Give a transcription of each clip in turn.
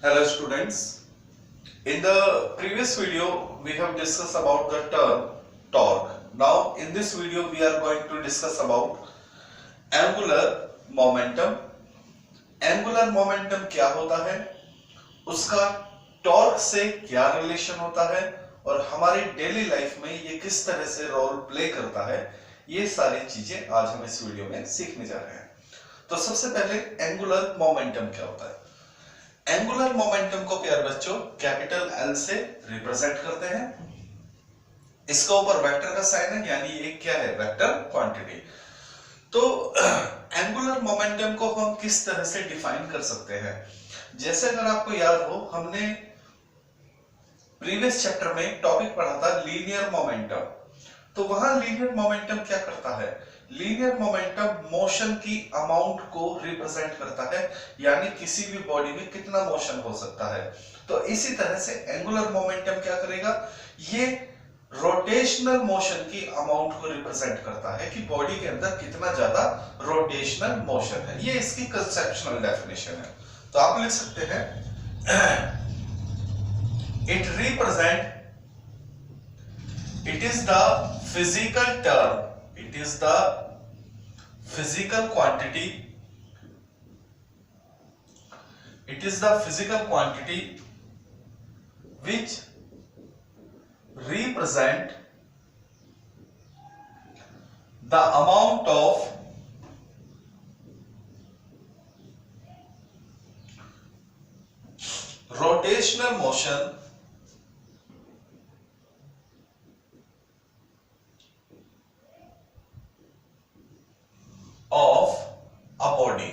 Hello students. In the previous video we have discussed about the term torque. Now in this video we are going to discuss about angular momentum. Angular momentum क्या होता है, उसका torque से क्या relation होता है और हमारी डेली लाइफ में ये किस तरह से रोल प्ले करता है, ये सारी चीजें आज हम इस वीडियो में सीखने जा रहे हैं। तो सबसे पहले एंगुलर मोमेंटम क्या होता है। एंगुलर मोमेंटम को प्यारे बच्चों कैपिटल एल से रिप्रेजेंट करते हैं। इसका ऊपर वेक्टर का साइन है, यानी ये क्या है, वेक्टर क्वांटिटी। तो एंगुलर मोमेंटम को हम किस तरह से डिफाइन कर सकते हैं, जैसे अगर आपको याद हो हमने प्रीवियस चैप्टर में एक टॉपिक पढ़ा था लीनियर मोमेंटम। तो वहां लीनियर मोमेंटम क्या करता है, लीनियर मोमेंटम मोशन की अमाउंट को रिप्रेजेंट करता है, यानी किसी भी बॉडी में कितना मोशन हो सकता है। तो इसी तरह से एंगुलर मोमेंटम क्या करेगा, ये रोटेशनल मोशन की अमाउंट को रिप्रेजेंट करता है कि बॉडी के अंदर कितना ज्यादा रोटेशनल मोशन है। ये इसकी कंसेप्शनल डेफिनेशन है। तो आप लिख सकते हैं it represent, it is the physical term, it is the physical quantity, it is the physical quantity which represent the amount of rotational motion of a body।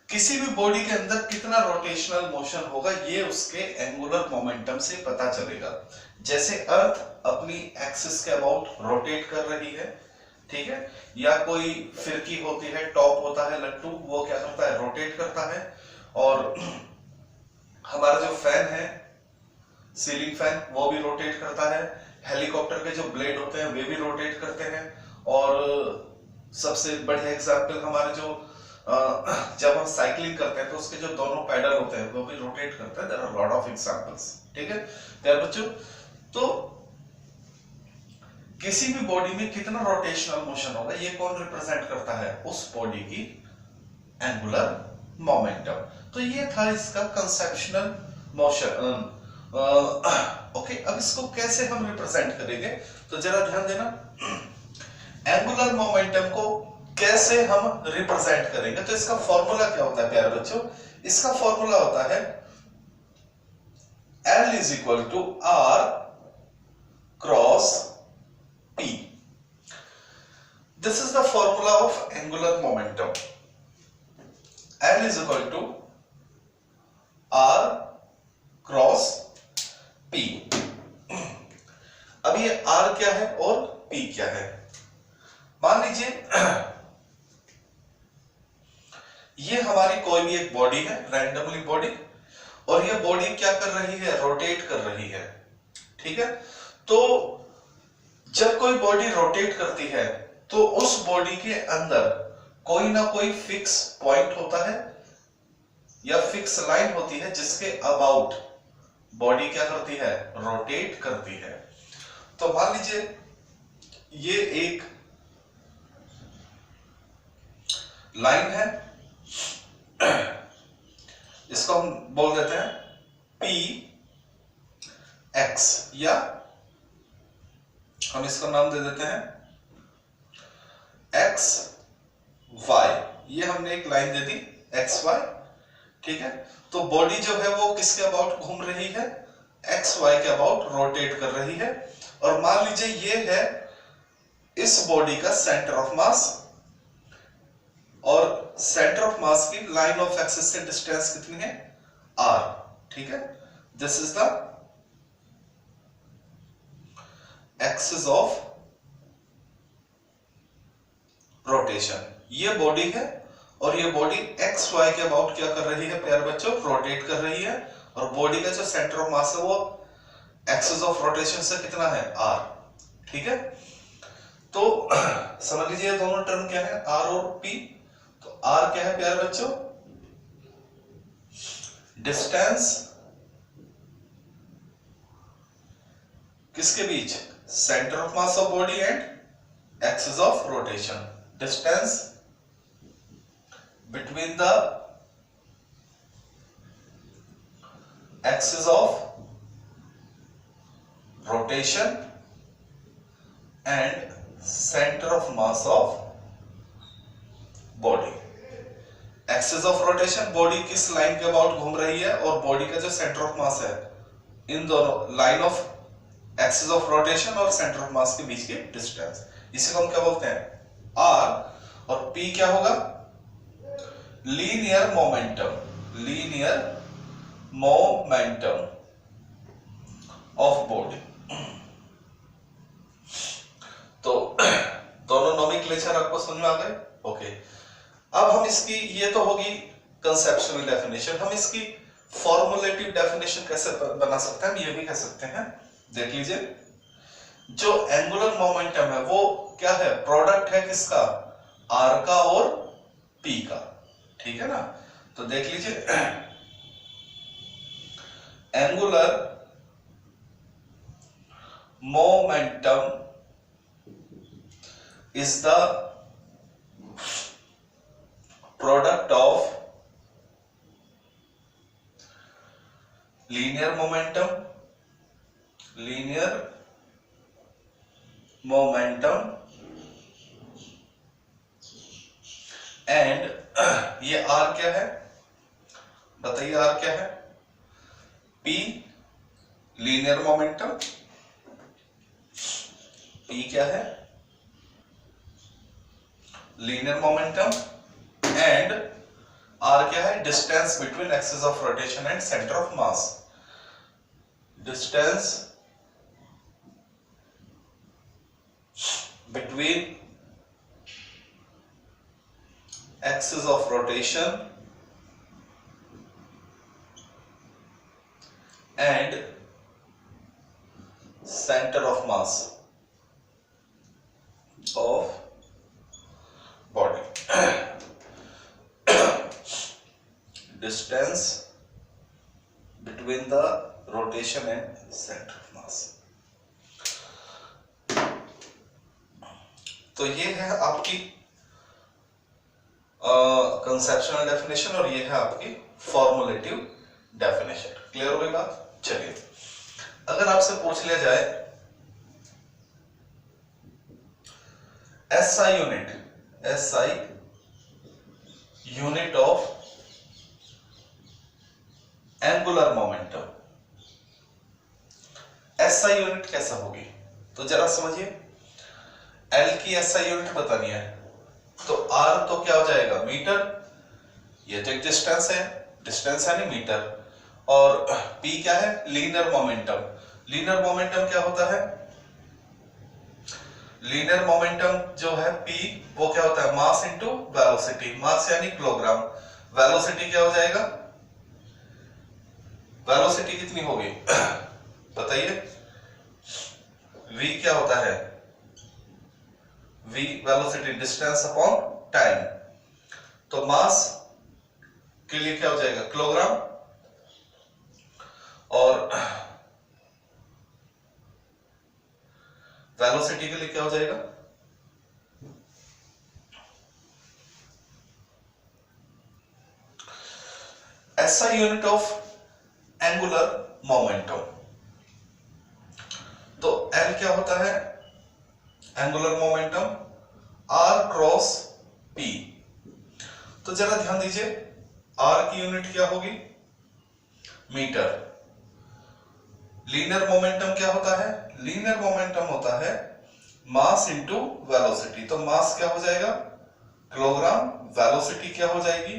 किसी भी बॉडी के अंदर कितना रोटेशनल मोशन होगा ये उसके एंगुलर मोमेंटम से पता चलेगा। जैसे अर्थ अपनी एक्सिस के अबाउट रोटेट कर रही है, ठीक है, या कोई फिरकी होती है, टॉप होता है लट्टू, वो क्या करता है, रोटेट करता है। और हमारा जो फैन है, सीलिंग फैन, वो भी रोटेट करता है। हेलीकॉप्टर के जो ब्लेड होते हैं वे भी रोटेट करते हैं। और सबसे बढ़िया एग्जाम्पल हमारे जो जब हम साइकिलिंग करते हैं तो उसके जो दोनों पैडल होते हैं वो भी रोटेट करते हैं। There are lot of examples, ठीक है प्यारे बच्चों। तो किसी भी बॉडी में कितना रोटेशनल मोशन होगा ये कौन रिप्रेजेंट करता है, उस बॉडी की एंगुलर मोमेंटम। तो ये था इसका कंसेप्शनल मोशन। ओके, अब इसको कैसे हम रिप्रेजेंट करेंगे, तो जरा ध्यान देना। एंगुलर मोमेंटम को कैसे हम रिप्रेजेंट करेंगे, तो इसका फॉर्मूला क्या होता है प्यारे बच्चों, इसका फॉर्मूला होता है L is equal to R cross P। This is the formula of angular momentum. L is equal to R cross P। अब ये R क्या है और P क्या है। मान लीजिए ये हमारी कोई भी एक बॉडी है, रैंडमली बॉडी, और ये बॉडी क्या कर रही है, रोटेट कर रही है, ठीक है। तो जब कोई बॉडी रोटेट करती है तो उस बॉडी के अंदर कोई ना कोई फिक्स पॉइंट होता है या फिक्स लाइन होती है जिसके अबाउट बॉडी क्या करती है, रोटेट करती है। तो मान लीजिए ये एक लाइन है, इसको हम बोल देते हैं पी एक्स, या हम इसका नाम दे देते हैं एक्स वाई। ये हमने एक लाइन दे दी एक्स वाई, ठीक है। तो बॉडी जो है वो किसके अबाउट घूम रही है, एक्स वाई के अबाउट रोटेट कर रही है। और मान लीजिए ये है इस बॉडी का सेंटर ऑफ मास, और सेंटर ऑफ मास की लाइन ऑफ एक्सिस से डिस्टेंस कितनी है, r, ठीक है। This is the axis of rotation. ये बॉडी है और ये बॉडी एक्स वाई के अबाउट क्या कर रही है प्यारे बच्चों, रोटेट कर रही है। और बॉडी का जो सेंटर ऑफ मास है वो एक्सिस ऑफ रोटेशन से कितना है, r, ठीक है। तो समझ लीजिए दोनों टर्म क्या है, r और p। तो r क्या है प्यारे बच्चों, डिस्टेंस किसके बीच, centre of mass of body and axis of rotation, distance between the axis of rotation and centre of mass of body. Axis of rotation, body किस लाइन के अबाउट घूम रही है, और बॉडी का जो सेंटर ऑफ मास है, इन दोनों line of axis of rotation और सेंटर ऑफ मास के बीच की डिस्टेंस, इसी को हम क्या बोलते हैं, आर। और पी क्या होगा, linear momentum, linear momentum of body. तो दोनों नोमेनक्लेचर आपको समझ में आ गए, ओके। अब हम इसकी, ये तो होगी कंसेप्चुअल डेफिनेशन, हम इसकी फॉर्मुलेटिव डेफिनेशन कैसे बना सकते हैं, हम ये भी कह सकते हैं, देख लीजिए। जो एंगुलर मोमेंटम है वो क्या है, प्रोडक्ट है किसका, आर का और पी का, ठीक है ना। तो देख लीजिए, angular momentum is the product of linear momentum and ये R क्या है, बताइए R क्या है, P linear momentum, P क्या है, लीनियर मोमेंटम, एंड आर क्या है, distance between axis of rotation and centre of mass, distance between axis of rotation and centre of mass of body, distance between the rotation and center of mass। तो ये है आपकी conceptual definition और ये है आपकी फॉर्मुलेटिव डेफिनेशन। क्लियर होगी बात? चलिए, अगर आपसे पूछ लिया जाए SI unit, SI unit of angular momentum, SI unit कैसा होगी, तो जरा समझिए। L की SI यूनिट बतानी है, तो R तो क्या हो जाएगा, मीटर, ये तो एक डिस्टेंस है, डिस्टेंस है नहीं मीटर, और P क्या है, लीनियर मोमेंटम। लीनियर मोमेंटम क्या होता है, लीनियर मोमेंटम जो है P, वो क्या होता है, मास इनटू वेलोसिटी, मास यानी किलोग्राम, वेलोसिटी क्या हो जाएगा, वेलोसिटी कितनी होगी बताइए, v क्या होता है, v velocity, distance upon time, तो मास के लिए क्या हो जाएगा, किलोग्राम, और वेलोसिटी के लिए क्या हो जाएगा, SI unit of angular momentum. तो L क्या होता है, angular momentum, R cross P। तो जरा ध्यान दीजिए, R की यूनिट क्या होगी, मीटर। लीनियर मोमेंटम क्या होता है, लीनियर मोमेंटम होता है मास इनटू वेलोसिटी, तो मास क्या हो जाएगा, किलोग्राम, वेलोसिटी क्या हो जाएगी,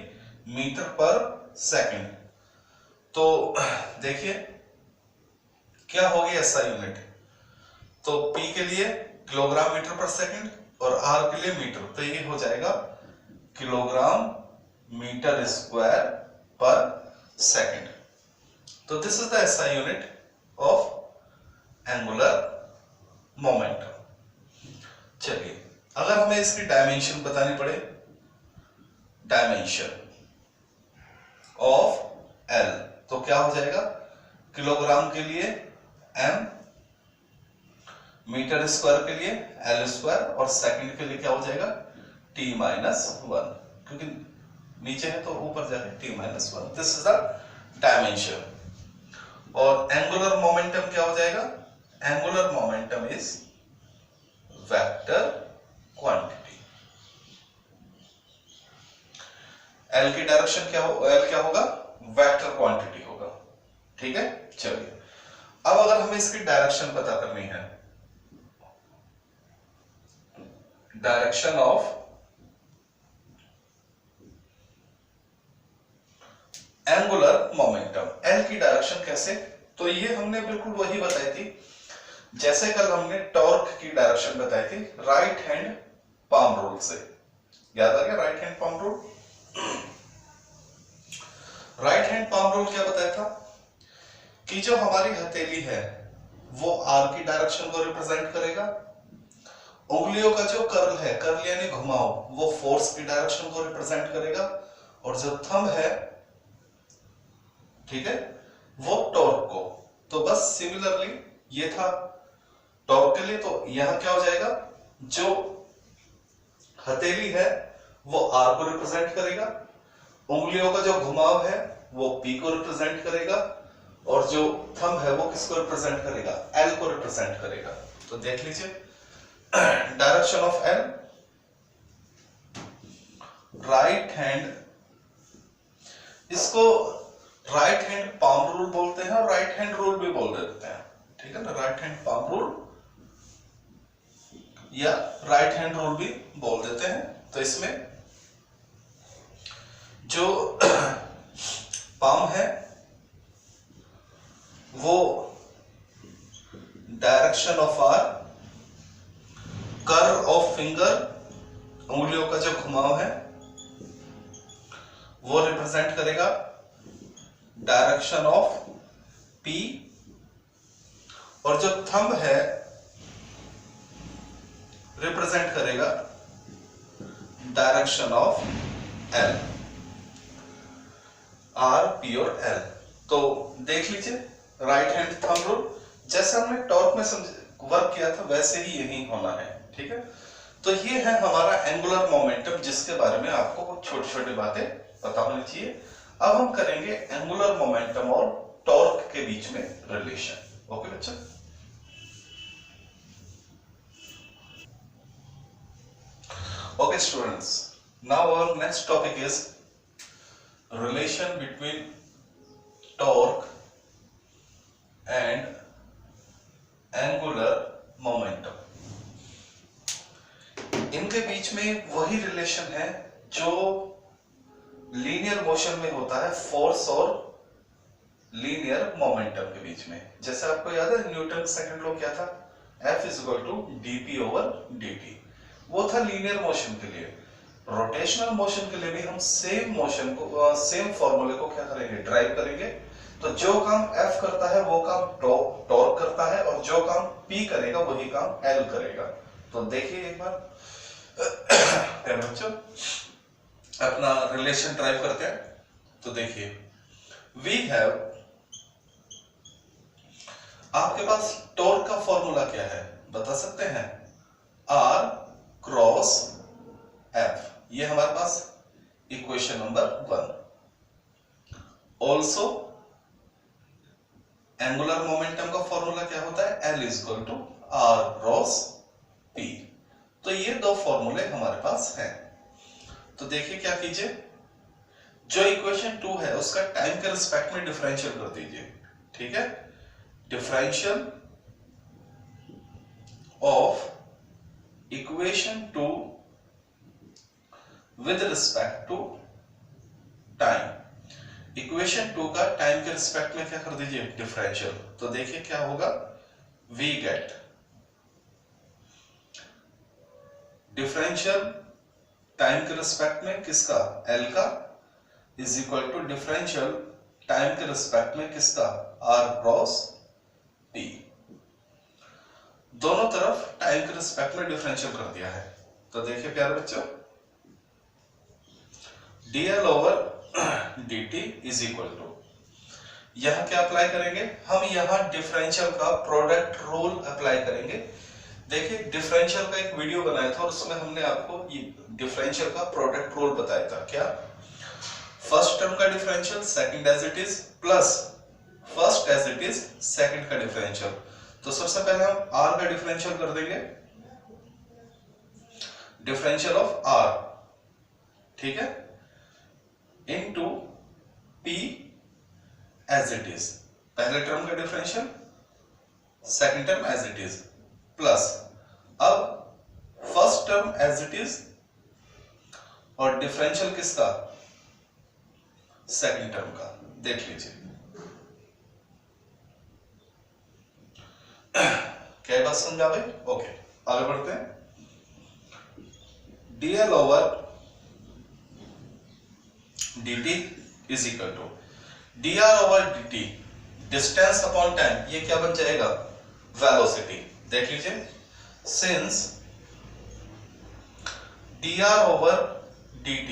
मीटर पर सेकंड। तो देखिए क्या होगी SI यूनिट, तो P के लिए किलोग्राम मीटर पर सेकंड और R के लिए मीटर, तो ये हो जाएगा किलोग्राम मीटर स्क्वायर पर सेकंड। तो this is the SI unit of angular momentum. चलिए, अगर हमें इसकी डायमेंशन बतानी पड़े, डायमेंशन ऑफ L, तो क्या हो जाएगा, किलोग्राम के लिए m, मीटर स्क्वायर के लिए l स्क्वायर और सेकंड के लिए क्या हो जाएगा t-1, क्योंकि नीचे है तो ऊपर जाके t-1। This is the dimension. और एंगुलर मोमेंटम क्या हो जाएगा, angular momentum is vector quantity. L की डायरेक्शन क्या हो, एल क्या होगा, वेक्टर क्वांटिटी होगा। ठीक है, चलिए अब अगर हमें इसकी डायरेक्शन पता करनी है, direction of angular momentum, L की डायरेक्शन कैसे, तो ये हमने बिल्कुल वही बताई थी जैसे कल हमने टॉर्क की डायरेक्शन बताई थी, राइट हैंड पाम रूल से। याद आ गया right hand palm rule? Right hand palm rule क्या बताया था कि जो हमारी हथेली है वो आर की डायरेक्शन को रिप्रेजेंट करेगा, उंगलियों का जो कर्ल है, कर्ल यानी घुमाव, वो फोर्स की डायरेक्शन को रिप्रेजेंट करेगा, और जो थंब है, ठीक है, वो टॉर्क को। तो बस सिमिलरली ये था टॉर्क के लिए, तो यहां क्या हो जाएगा, जो हथेली है वो आर को रिप्रेजेंट करेगा, उंगलियों का जो घुमाव है वो पी को रिप्रेजेंट करेगा, और जो थंब है वो किसको रिप्रेजेंट करेगा, एल को रिप्रेजेंट करेगा। तो देख लीजिए direction of L, right hand, इसको राइट हैंड पाम रूल बोलते हैं और राइट हैंड रूल भी बोल देते हैं, ठीक है ना, राइट हैंड पाम रूल या राइट हैंड रूल भी बोल देते हैं। तो इसमें जो पाम है वो direction of R, curve of finger, उंगलियों का जो घुमाव है वो रिप्रेजेंट करेगा डायरेक्शन ऑफ पी, और जो थंब है रिप्रेजेंट करेगा direction of L, R, P और एल। तो देख लीजिए राइट हैंड थंब रूल, जैसे हमने टॉर्क में वर्क किया था वैसे ही यही होना है, ठीक है। तो ये है हमारा एंगुलर मोमेंटम, जिसके बारे में आपको कुछ छोटी छोटी बातें पता होनी चाहिए। अब हम करेंगे एंगुलर मोमेंटम और टॉर्क के बीच में रिलेशन। ओके बच्चों, okay students, now our next topic is relation between torque and angular momentum। इनके बीच में वही रिलेशन है जो लीनियर मोशन में होता है, फोर्स और लीनियर मोमेंटम के बीच में। जैसे आपको याद है न्यूटन सेकंड लॉ क्या था, F = dp/dt, वो था लीनियर मोशन के लिए। रोटेशनल मोशन के लिए भी हम सेम मोशन को, सेम फॉर्मूले को क्या करेंगे, ड्राइव करेंगे। तो जो काम F करता है वो काम टॉर्क करता है, और जो काम P करेगा वही काम L करेगा। तो देखिए एक बार बच्चों अपना रिलेशन ड्राइव करते हैं। तो देखिए वी हैव, आपके पास टॉर्क का फॉर्मूला क्या है बता सकते हैं, R क्रॉस F, ये हमारे पास equation number 1। Also angular momentum का फॉर्मूला क्या होता है, L = R क्रॉस P। तो ये दो फॉर्मूले हमारे पास हैं। तो देखिए क्या कीजिए, जो इक्वेशन 2 है उसका टाइम के रिस्पेक्ट में डिफरेंशियल कर दीजिए, ठीक है। Differential of equation 2 with respect to time, equation 2 का टाइम के रिस्पेक्ट में क्या कर दीजिए, डिफरेंशियल। तो देखिए क्या होगा, वी गेट डिफरेंशियल टाइम के रिस्पेक्ट में किसका, L का, is equal to differential time के रिस्पेक्ट में किसका, R क्रॉस P। दोनों तरफ टाइम के रिस्पेक्ट में डिफरेंशियल कर दिया है। तो देखिए प्यारे बच्चों, dl/dt इज इक्वल टू, यहाँ क्या अप्लाई करेंगे, हम यहाँ डिफरेंशियल का प्रोडक्ट रूल अप्लाई करेंगे। देखिए डिफरेंशियल का एक वीडियो बनाया था और उसमें हमने आपको ये डिफरेंशियल का प्रोडक्ट रूल बताया था। क्या, फर्स्ट टर्म का differential second as it is plus first as it is second का डिफरेंशियल। तो सबसे पहले हम आर का डिफरेंशियल कर देंगे, डिफरेंशियल ऑफ आर, ठीक है, into P as it is, पहले टर्म का differential second term as it is plus अब first term as it is और डिफरेंशियल किसका, सेकंड टर्म का। देख लीजिए क्या बात समझा भाई? ओके, आगे बढ़ते हैं। dl over dt is equal to dr over dt, distance upon time, ये क्या बन जाएगा, वेलोसिटी। देख लीजिए, सिंस dr ओवर dt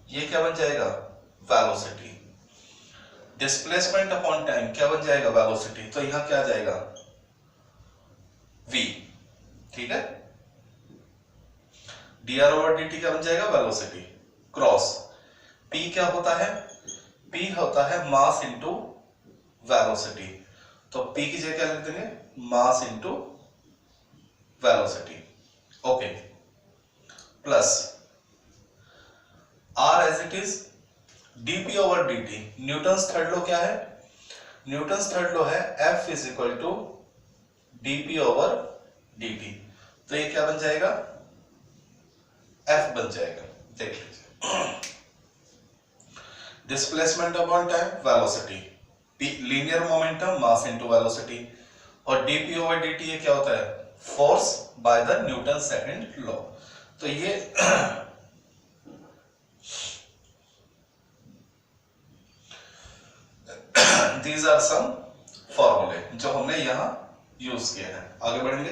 ये क्या बन जाएगा, वेलोसिटी, डिस्प्लेसमेंट अपॉन टाइम क्या बन जाएगा, वेलोसिटी, तो यहां क्या आ जाएगा, v, ठीक है। dr ओवर dt क्या बन जाएगा, वेलोसिटी क्रॉस p क्या होता है, p होता है मास इनटू वेलोसिटी, तो p की जगह क्या लिख देंगे, mass into velocity, okay, plus r as it is dp over dt, Newton's third law क्या है, न्यूटन्स थर्ड लॉ है F is equal to dp over dt, तो ये क्या बन जाएगा, F बन जाएगा। देख लीजिए, displacement upon time velocity, linear momentum mass into velocity, और dp ओवर dt ये क्या होता है, force by the Newton second law. तो ये these are some फॉर्मूले जो हमने यहां यूज किए हैं। आगे बढ़ेंगे,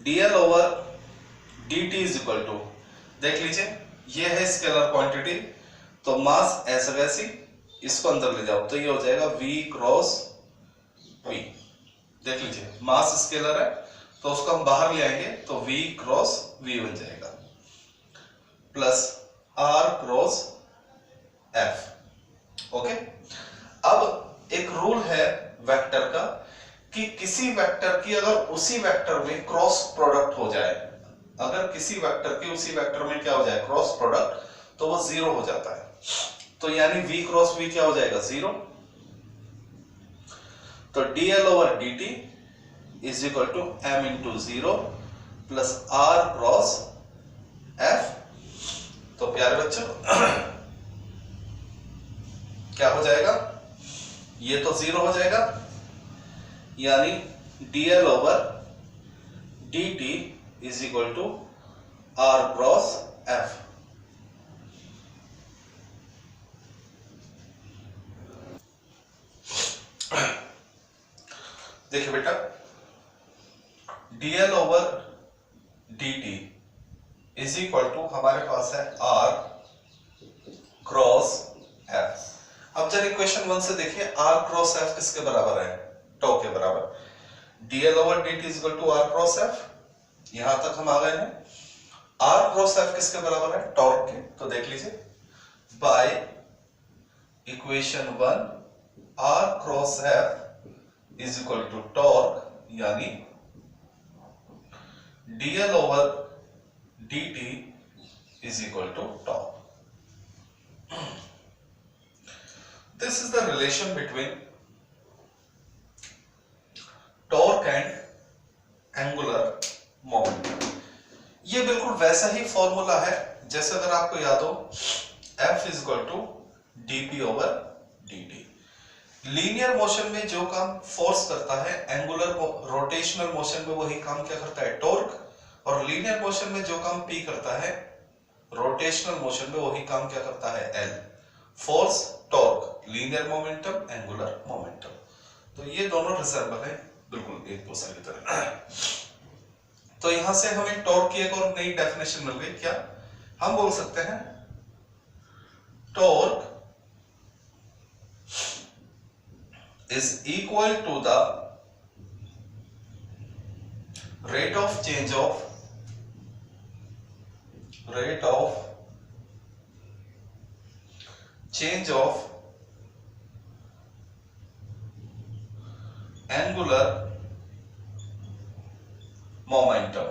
dl over dt is equal to, देख लीजिए ये है स्केलर क्वांटिटी, तो मास ऐसे वैसी इसको अंदर ले जाओ तो ये हो जाएगा v क्रॉस v। देख लीजिए मास स्केलर है तो उसको हम बाहर ले आएंगे तो v क्रॉस v बन जाएगा, plus r cross f, okay. अब एक रूल है वेक्टर का कि किसी वेक्टर की अगर उसी वेक्टर में क्रॉस प्रोडक्ट हो जाए, अगर किसी वेक्टर की उसी वेक्टर में क्या हो जाए, क्रॉस प्रोडक्ट, तो वो जीरो हो जाता है। तो यानी v क्रॉस v क्या हो जाएगा, जीरो। तो dl over dt is equal to m into zero plus r cross f। तो प्यारे बच्चों क्या हो जाएगा, ये तो जीरो हो जाएगा, यानी dl over dt is equal to r cross f। देखिए बेटा, dl over dt is equal to हमारे पास है r क्रॉस f। अब जरा इक्वेशन 1 से देखिए, r क्रॉस f किसके बराबर है, टॉ के बराबर। dl over dt is equal to r cross f, यहां तक हम आ गए हैं। r क्रॉस f किसके बराबर है, टॉर्क के, तो देख लीजिए by equation 1 r cross f is equal to torque, यानी dl over dt is equal to torque. This is the relation between torque and angular momentum। ये बिल्कुल वैसा ही फॉर्मूला है जैसे अगर आपको याद हो F is equal to dp over dt। Linear motion में जो काम फोर्स करता है, एंगुलर रोटेशनल मोशन में वही काम क्या करता है, टॉर्क, और लीनियर मोशन में जो काम P करता है, रोटेशनल मोशन में वही काम क्या करता है, L। Force, torque, linear momentum, angular momentum, तो ये दोनों रिजर्वल है बिल्कुल एक दूसरे की तरह। तो यहां से हमें टॉर्क की एक और नई डेफिनेशन मिल गई, क्या हम बोल सकते हैं, torque is equal to the rate of change of angular momentum.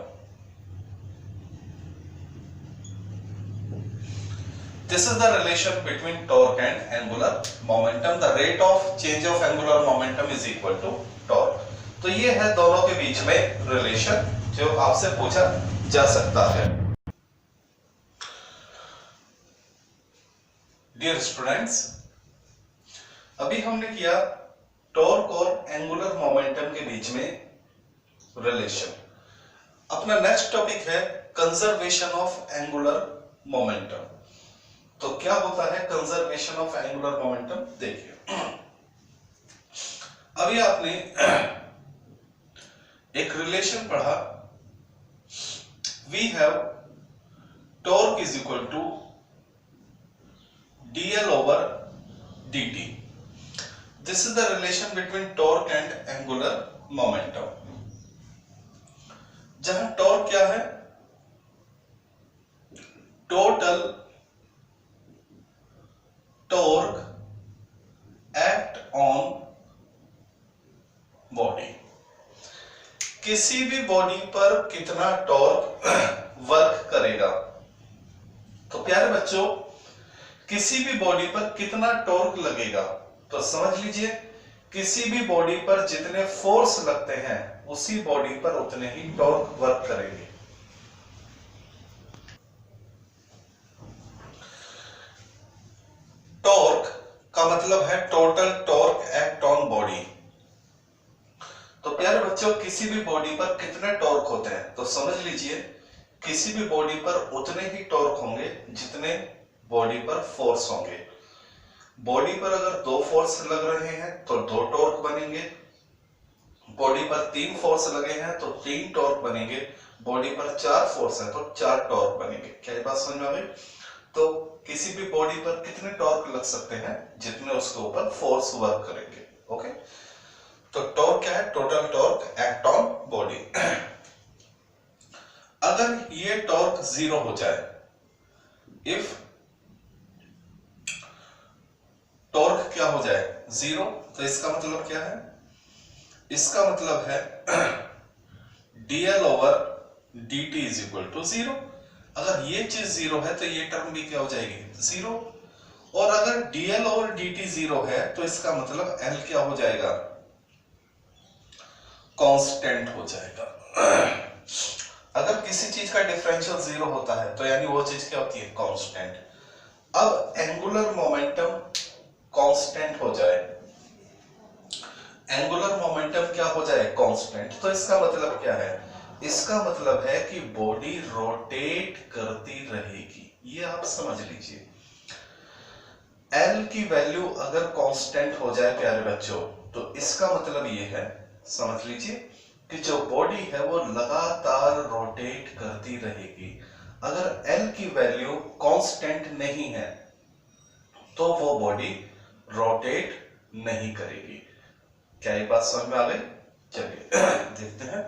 This is the relation between torque and angular momentum. The rate of change of angular momentum is equal to torque. तो ये है दोनों के बीच में relation जो आपसे पूछा जा सकता है। डियर स्टूडेंट्स, अभी हमने किया टॉर्क और एंगुलर मोमेंटम के बीच में रिलेशन। अपना नेक्स्ट टॉपिक है कंजर्वेशन ऑफ एंगुलर मोमेंटम। तो क्या होता है कंजर्वेशन ऑफ एंगुलर मोमेंटम? देखिए, अभी आपने एक रिलेशन पढ़ा, we have torque is equal to dl over dt. This is the relation between torque and angular momentum. जहां टॉर्क क्या है? Total torque act on body. किसी भी बॉडी पर कितना टॉर्क वर्क करेगा? तो प्यारे बच्चों, किसी भी बॉडी पर कितना टॉर्क लगेगा? तो समझ लीजिए, किसी भी बॉडी पर जितने फोर्स लगते हैं उसी बॉडी पर उतने ही टॉर्क वर्क करेंगे। टॉर्क का मतलब है total torque act on body. तो प्यारे बच्चों, किसी भी बॉडी पर कितने टॉर्क होते हैं? तो समझ लीजिए, किसी भी बॉडी पर उतने ही टॉर्क होंगे जितने बॉडी पर फोर्स होंगे। बॉडी पर अगर 2 फोर्स लग रहे हैं तो 2 टॉर्क बनेंगे। बॉडी पर 3 फोर्स लगे हैं तो 3 टॉर्क बनेंगे। बॉडी पर 4 फोर्स है तो 4 टॉर्क बनेंगे। क्या ये बात समझ में आ गई? तो किसी भी बॉडी पर कितने टॉर्क लग सकते हैं? जितने उसके ऊपर फोर्स वर्क करेंगे। ओके, तो टॉर्क क्या है? Total torque act on body. अगर ये टॉर्क 0 हो जाए, इफ टॉर्क क्या हो जाए? 0, तो इसका मतलब क्या है? इसका मतलब है dl over dt is equal to 0। अगर ये चीज 0 है तो ये टर्म भी क्या हो जाएगी? 0। और अगर dl over dt 0 है तो इसका मतलब l क्या हो जाएगा? कांस्टेंट हो जाएगा। अगर किसी चीज का डिफरेंशियल 0 होता है तो यानी वो चीज क्या होती है? कांस्टेंट। अब एंगुलर मोमेंटम कांस्टेंट हो जाए, एंगुलर मोमेंटम क्या हो जाए? कांस्टेंट। तो इसका मतलब क्या है? इसका मतलब है कि बॉडी रोटेट करती रहेगी। ये आप समझ लीजिए। L की वैल्यू अगर कांस्टेंट हो जाए प्यारे बच्चों, तो इसका मतलब ये है, समझ लीजिए, कि जो बॉडी है वो लगातार रोटेट करती रहेगी। अगर L की वैल्यू कांस्टेंट नहीं है तो वो बॉडी रोटेट नहीं करेगी। क्या ये बात समझ में आ गई? चलिए देखते हैं।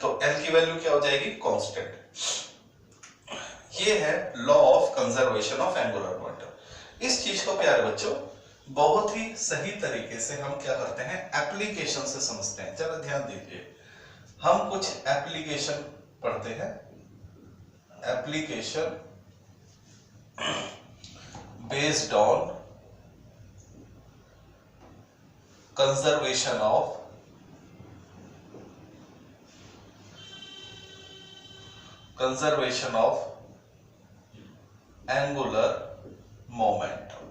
तो L की वैल्यू क्या हो जाएगी? कांस्टेंट। ये है law of conservation of angular momentum. इस चीज को प्यारे बच्चों बहुत ही सही तरीके से हम क्या करते हैं? एप्लीकेशन से समझते हैं। जरा ध्यान दीजिए, हम कुछ एप्लीकेशन पढ़ते हैं। Application based on conservation of angular momentum।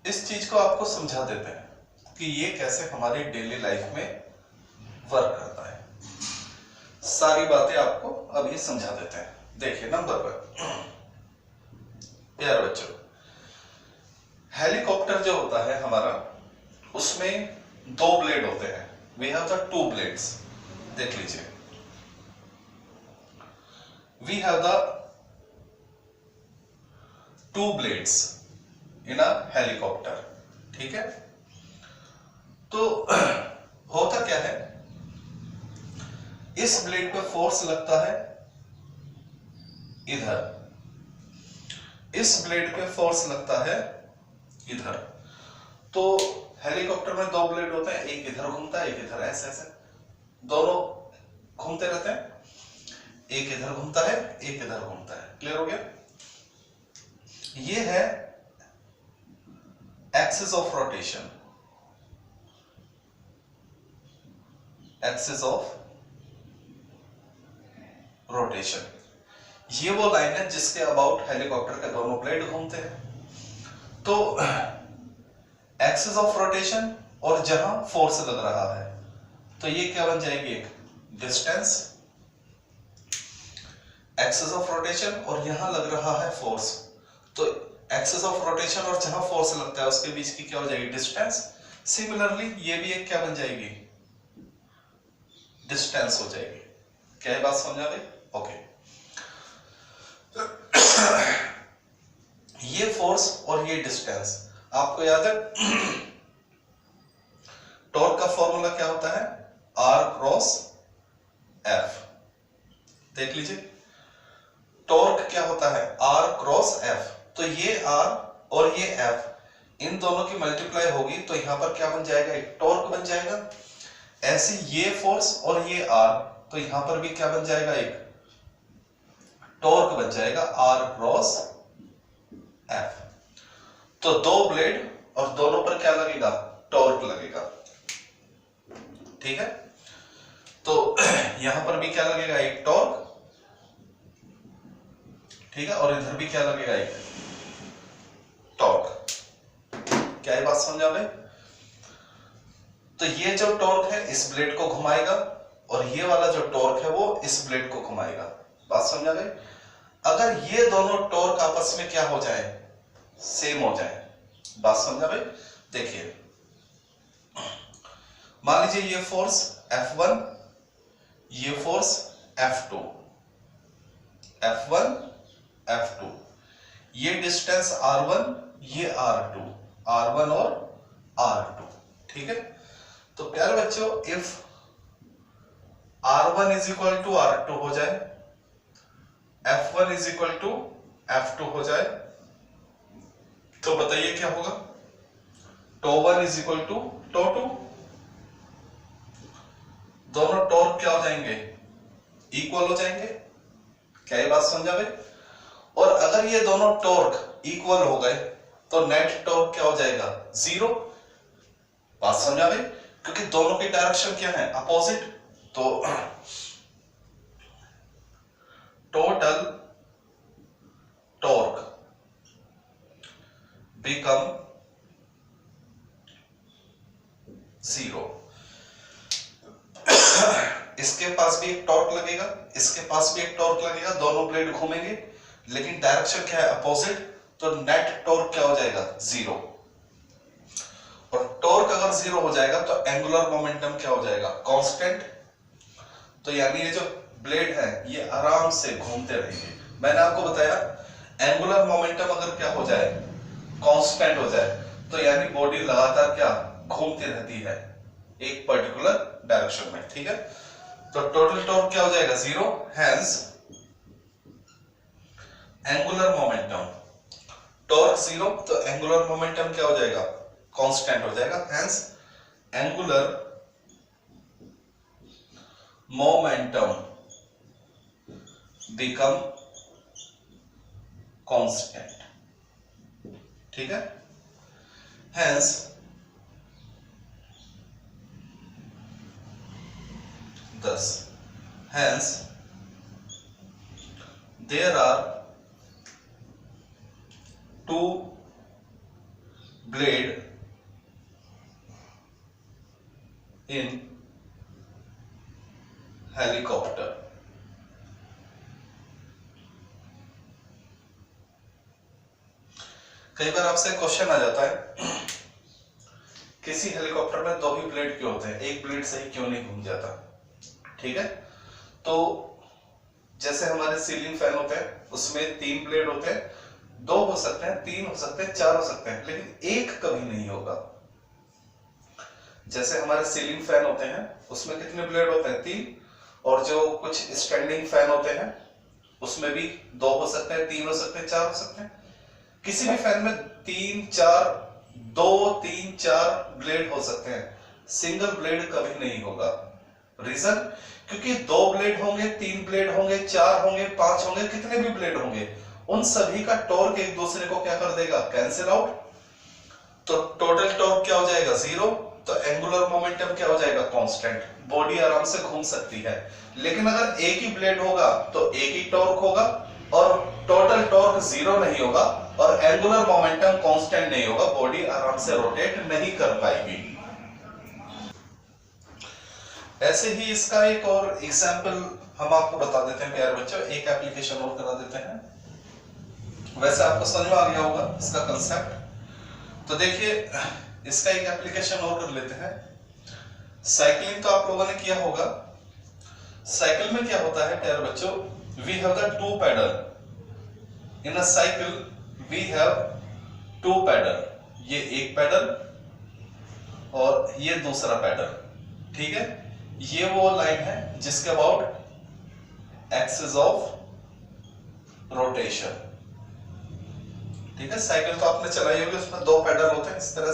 इस चीज को आपको समझा देते हैं कि ये कैसे हमारी डेली लाइफ में वर्क करता है। सारी बातें आपको अभी समझा देते हैं। देखिए, नंबर 1, प्यारे बच्चों, हेलीकॉप्टर जो होता है हमारा, उसमें 2 ब्लेड होते हैं। We have the 2 blades. देख लीजिए, we have the 2 blades in a helicopter, ठीक है। तो होता क्या है, इस ब्लेड पे फोर्स लगता है इधर, इस ब्लेड पे फोर्स लगता है इधर। तो हेलीकॉप्टर में 2 ब्लेड होते हैं, एक इधर घूमता है एक इधर, ऐसे ऐसे दोनों घूमते रहते हैं, एक इधर घूमता है एक इधर घूमता है। क्लियर हो गया? ये है axis of rotation, axis of rotation. ये वो लाइन है जिसके अबाउट हेलीकॉप्टर के दोनों ब्लेड घूमते हैं। तो एक्सिस ऑफ रोटेशन और जहां फोर्स लग रहा है, तो ये क्या बन जाएगी, एक डिस्टेंस। एक्सिस ऑफ रोटेशन और यहां लग रहा है फोर्स, तो एक्सिस ऑफ रोटेशन और जहां फोर्स लगता है उसके बीच की क्या हो जाएगी, डिस्टेंस। सिमिलरली ये भी एक क्या बन जाएगी, डिस्टेंस हो जाएगी। क्या ये बात समझ आ गई? ओके। ये फोर्स और ये डिस्टेंस आपको याद है। टॉर्क का फॉर्मूला क्या होता है, R क्रॉस F। देख लीजिए, टॉर्क क्या होता है, R क्रॉस F। तो ये R और ये F, इन दोनों की मल्टीप्लाई होगी तो यहां पर क्या बन जाएगा, एक टॉर्क बन जाएगा। ऐसे ये फोर्स और ये R, तो यहां पर भी क्या बन जाएगा, एक टॉर्क बन जाएगा, R क्रॉस F। तो 2 ब्लेड और दोनों पर क्या लगेगा, टॉर्क लगेगा, ठीक है। तो यहां पर भी क्या लगेगा, एक टॉर्क, ठीक है, और इधर भी क्या लगेगा, एक टॉर्क। क्या ये बात समझ आ गई? तो ये जो टॉर्क है इस ब्लेड को घुमाएगा और ये वाला जो टॉर्क है वो इस ब्लेड को घुमाएगा। बात समझ आ गई? अगर ये दोनों टॉर्क आपस में क्या हो जाए, सेम हो जाए। बात समझ आ गई? देखिए, मान लीजिए ये फोर्स F1, ये फोर्स F2, F1 F2, ये डिस्टेंस R1, ये R2, R1 और R2, ठीक है। तो प्यारे बच्चों, if R1 is equal to R2 हो जाए, F1 is equal to F2 हो जाए, तो बताइए क्या होगा, τ1 इज इक्वल टू τ2। दोनों टॉर्क क्या हो जाएंगे, इक्वल हो जाएंगे। क्या ये बात समझा भाई? और अगर ये दोनों टॉर्क इक्वल हो गए तो नेट टॉर्क क्या हो जाएगा, 0। बात समझा भाई? क्योंकि दोनों की डायरेक्शन क्या है, अपोजिट। तो टोटल टॉर्क बिकम 0। इसके पास भी एक टॉर्क लगेगा, इसके पास भी एक टॉर्क लगेगा, दोनों ब्लेड घूमेंगे, लेकिन डायरेक्शन क्या है, अपोजिट। तो नेट टॉर्क क्या हो जाएगा, 0। और टॉर्क अगर 0 हो जाएगा तो एंगुलर मोमेंटम क्या हो जाएगा, कांस्टेंट। तो यानी ये जो ब्लेड है ये आराम से घूमते रहेंगे। मैंने आपको बताया एंगुलर मोमेंटम अगर क्या हो जाए, कांस्टेंट हो जाए, तो यानी बॉडी लगातार क्या घूमती रहती है एक पर्टिकुलर डायरेक्शन में, ठीक है। तो टोटल टॉर्क क्या हो जाएगा, 0। हेंस एंगुलर मोमेंटम, टॉर्क 0 तो एंगुलर मोमेंटम क्या हो जाएगा, कांस्टेंट हो जाएगा। Hence angular momentum become constant, ठीक है। Hence thus hence there are two blade in helicopter। कई बार आपसे क्वेश्चन आ जाता है किसी हेलीकॉप्टर में 2 ही ब्लेड क्यों होते हैं, एक ब्लेड सही क्यों नहीं घूम जाता, ठीक है। तो जैसे हमारे सीलिंग फैन होते हैं उसमें 3 ब्लेड होते हैं, 2 हो सकते हैं, 3 हो सकते हैं, 4 हो सकते हैं, लेकिन एक कभी नहीं होगा। जैसे हमारे सीलिंग फैन होते हैं उसमें कितने ब्लेड होते हैं? 3। और जो कुछ स्टैंडिंग फैन होते हैं उसमें भी 2 हो सकते हैं, 3 हो सकते हैं, 4 हो सकते हैं। किसी भी फैन में 3 4 2 3 4 ब्लेड हो सकते हैं, सिंगल ब्लेड कभी नहीं होगा। रीजन, क्योंकि 2 ब्लेड होंगे, 3 ब्लेड होंगे, 4 होंगे, 5 होंगे, कितने भी ब्लेड होंगे, उन सभी का टॉर्क एक दूसरे को क्या कर देगा? Cancel out. तो टोटल टॉर्क क्या हो जाएगा? 0। तो एंगुलर मोमेंटम क्या हो जाएगा? कांस्टेंट। बॉडी आराम से घूम सकती है। लेकिन अगर एक ही ब्लेड होगा तो एक ही टॉर्क होगा और टोटल टॉर्क 0 नहीं होगा और एंगुलर मोमेंटम कांस्टेंट नहीं होगा, बॉडी आराम से रोटेट नहीं कर पाएगी। ऐसे ही इसका एक और एग्जांपल हम आपको बता देते हैं प्यारे बच्चों, एक एप्लीकेशन और करा देते हैं। वैसे आपको समझ में आ गया होगा इसका कंसेप्ट। तो देखिए इसका एक एप्लीकेशन और कर लेते हैं। साइकिलिंग तो आप लोगों ने किया होगा। साइकिल में क्या होता है प्यारे बच्चों? We have the 2 paddle in a cycle, we have 2 paddle. ये एक पैडल और ये दूसरा पैडल, ठीक है। ये वो लाइन है जिसके अबाउट एक्सिस ऑफ रोटेशन, ठीक है। साइकिल तो आपने चलाई होगी, उसमें 2 पैडल होते हैं इस तरह